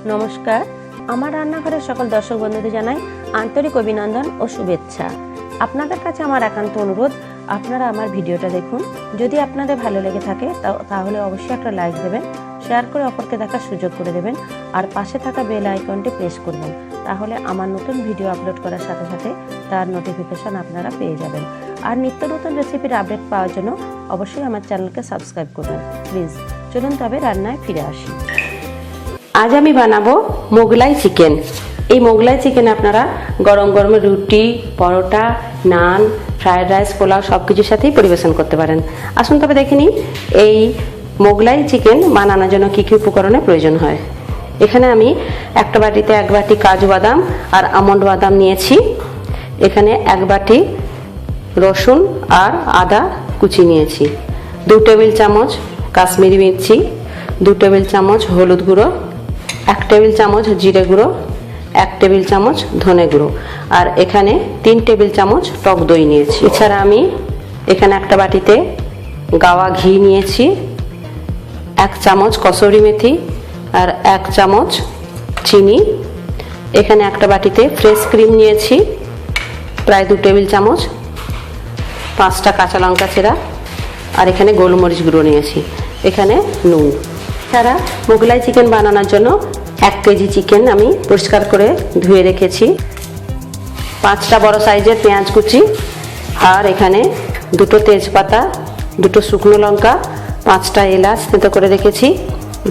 নমস্কার, আমার রান্নাঘরের সকল দর্শক বন্ধুদের জানাই আন্তরিক অভিনন্দন ও শুভেচ্ছা। আপনাদের কাছে আমার একান্ত অনুরোধ, আপনারা আমার ভিডিওটা দেখুন। যদি আপনাদের ভালো লেগে থাকে তাহলে অবশ্যই একটা লাইক দেবেন, শেয়ার করে অপরকে দেখার সুযোগ করে দেবেন, আর পাশে থাকা বেল আইকনটি প্রেস করবেন। তাহলে আমার নতুন ভিডিও আপলোড করার সাথে সাথে তার নোটিফিকেশন আপনারা পেয়ে যাবেন। আর নিত্য নতুন রেসিপির আপডেট পাওয়ার জন্য অবশ্যই আমার চ্যানেলকে সাবস্ক্রাইব করবেন প্লিজ। চলুন তবে রান্নায় ফিরে আসি। আজ আমি বানাবো মোগলাই চিকেন। এই মোগলাই চিকেন আপনারা গরম গরম রুটি, পরোটা, নান, ফ্রায়েড রাইস, পোলাও সব কিছুর সাথেই পরিবেশন করতে পারেন। আসুন তবে দেখে নিই এই মোগলাই চিকেন বানানোর জন্য কী কী উপকরণের প্রয়োজন হয়। এখানে আমি একটা বাটিতে 1 বাটি কাজু বাদাম আর আমন্ড বাদাম নিয়েছি। এখানে 1 বাটি রসুন আর আদা কুচি নিয়েছি। 2 টেবিল চামচ কাশ্মীরি মির্চি, 2 টেবিল চামচ হলুদ গুঁড়ো, 1 টেবিল চামচ জিরে গুঁড়ো, 1 টেবিল চামচ ধনে গুঁড়ো, আর এখানে 3 টেবিল চামচ টক দই নিয়েছি। এছাড়া আমি এখানে একটা বাটিতে গাওয়া ঘি নিয়েছি, 1 চামচ কসুরি মেথি আর 1 চামচ চিনি। এখানে একটা বাটিতে ফ্রেশ ক্রিম নিয়েছি প্রায় 2 টেবিল চামচ, 5টা কাঁচা লঙ্কা চেরা, আর এখানে গোলমরিচ গুঁড়ো নিয়েছি। এখানে নুন। এছাড়া মোগলাই চিকেন বানানোর জন্য 1 কেজি চিকেন আমি পরিষ্কার করে ধুয়ে রেখেছি, 5টা বড় সাইজের পেঁয়াজ কুচি, আর এখানে 2টো তেজপাতা, 2টো শুকনো লঙ্কা, 5টা এলাচ থেতো করে রেখেছি,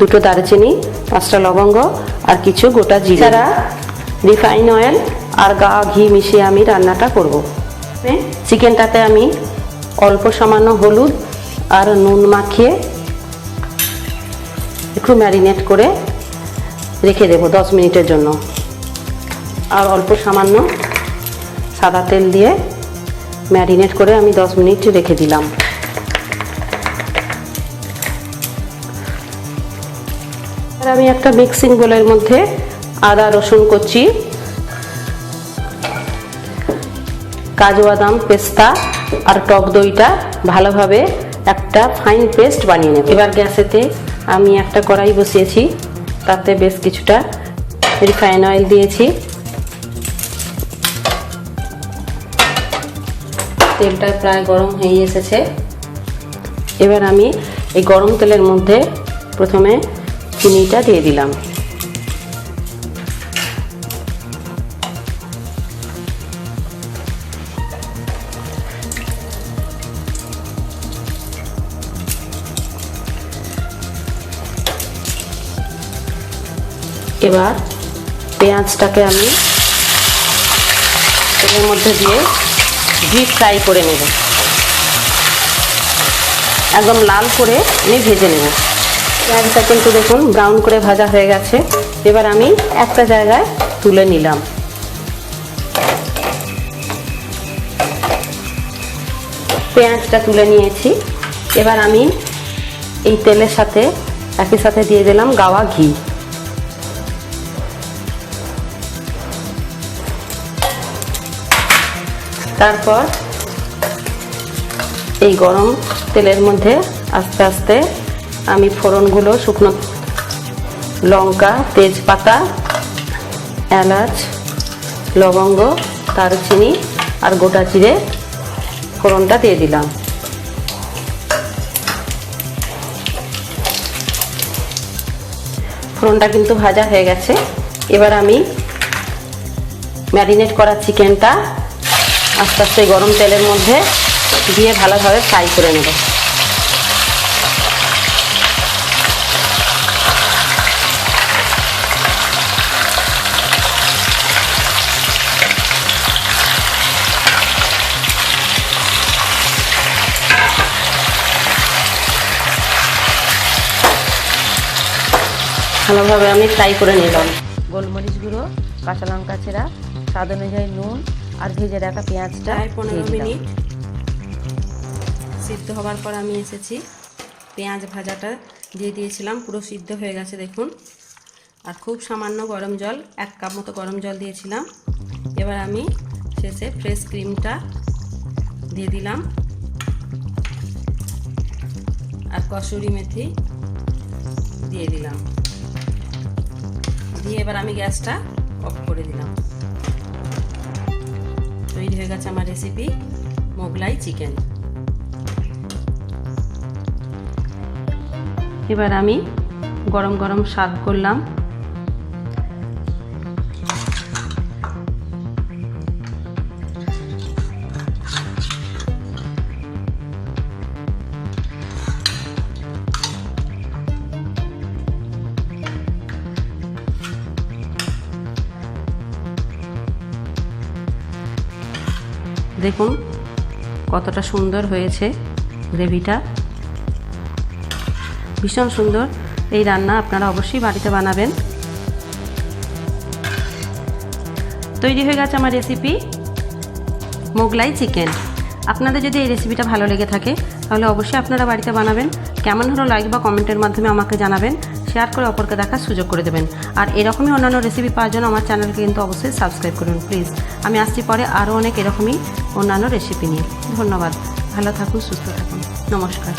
2টো দারচিনি, 5টা লবঙ্গ আর কিছু গোটা জিরা। এছাড়া রিফাইন অয়েল আর গাওয়া ঘি মিশিয়ে আমি রান্নাটা করব। চিকেনটাতে আমি অল্প সামান্য হলুদ আর নুন মাখিয়ে একটু ম্যারিনেট করে রেখে দেবো 10 মিনিটের জন্য। আর অল্প সামান্য সাদা তেল দিয়ে ম্যারিনেট করে আমি 10 মিনিট রেখে দিলাম। আর আমি একটা মিক্সিং বোলের মধ্যে আদা রসুন কুচি, কাজু বাদাম, পেস্তা আর টক দইটা ভালোভাবে একটা ফাইন পেস্ট বানিয়ে নেব। এবার গ্যাসেতে আমি একটা কড়াই বসিয়েছি, তাতে বেশ কিছুটা রিফাইন অয়েল দিয়েছি। তেলটা প্রায় গরম হয়ে এসেছে। এবার আমি এই গরম তেলের মধ্যে প্রথমে চিনিটা দিয়ে দিলাম। এবার পেঁয়াজটাকে আমি তেলের মধ্যে দিয়ে ডিপ ফ্রাই করে নেব, একদম লাল করে আমি ভেজে নেব। পেঁয়াজটা কিন্তু দেখুন ব্রাউন করে ভাজা হয়ে গেছে। এবার আমি একটা জায়গায় তুলে নিলাম। পেঁয়াজটা তুলে নিয়েছি। এবার আমি এই তেলের সাথে একই সাথে দিয়ে দিলাম গাওয়া ঘি। তারপর এই গরম তেলের মধ্যে আস্তে আস্তে আমি ফোড়নগুলো, শুকনো লঙ্কা, তেজপাতা, এলাচ, লবঙ্গ, দারচিনি আর গোটা জিরে ফোড়নটা দিয়ে দিলাম। ফোড়নটা কিন্তু ভাজা হয়ে গেছে। এবার আমি ম্যারিনেট করা চিকেনটা আস্তে আস্তে গরম তেলের মধ্যে দিয়ে ভালোভাবে ফ্রাই করে নেব। ভালোভাবে আমি ফ্রাই করে নিলাম। গোলমরিচ গুঁড়ো, কাঁচা লঙ্কা চেরা, স্বাদ অনুযায়ী নুন আর ভেজে রাখা পেঁয়াজটা 15 মিনিট সিদ্ধ হবার পর আমি এসেছি। পেঁয়াজ ভাজাটা দিয়ে দিয়েছিলাম, পুরো সিদ্ধ হয়ে গেছে দেখুন। আর খুব সামান্য গরম জল, 1 কাপ মতো গরম জল দিয়েছিলাম। এবার আমি শেষে ফ্রেশ ক্রিমটা দিয়ে দিলাম আর কসুরি মেথি দিয়ে দিলাম। এবার আমি গ্যাসটা অফ করে দিলাম। তৈরি হয়ে গেছে আমার রেসিপি মোগলাই চিকেন। এবার আমি গরম গরম সার্ভ করলাম। দেখুন কতটা সুন্দর হয়েছে গ্রেভিটা, ভীষণ সুন্দর। এই রান্না আপনারা অবশ্যই বাড়িতে বানাবেন। তৈরি হয়ে গেছে আমার রেসিপি মোগলাই চিকেন। আপনাদের যদি এই রেসিপিটা ভালো লেগে থাকে তাহলে অবশ্যই আপনারা বাড়িতে বানাবেন। কেমন হলো লাইক বা কমেন্টের মাধ্যমে আমাকে জানাবেন, শেয়ার করে অপরকে দেখার সুযোগ করে দেবেন। আর এরকমই অন্যান্য রেসিপি পাওয়ার জন্য আমার চ্যানেলকে কিন্তু অবশ্যই সাবস্ক্রাইব করুন প্লিজ। আমি আসছি পরে আরও অনেক এরকমই অন্যান্য রেসিপি নিয়ে। ধন্যবাদ, ভালো থাকুন, সুস্থ থাকুন, নমস্কার।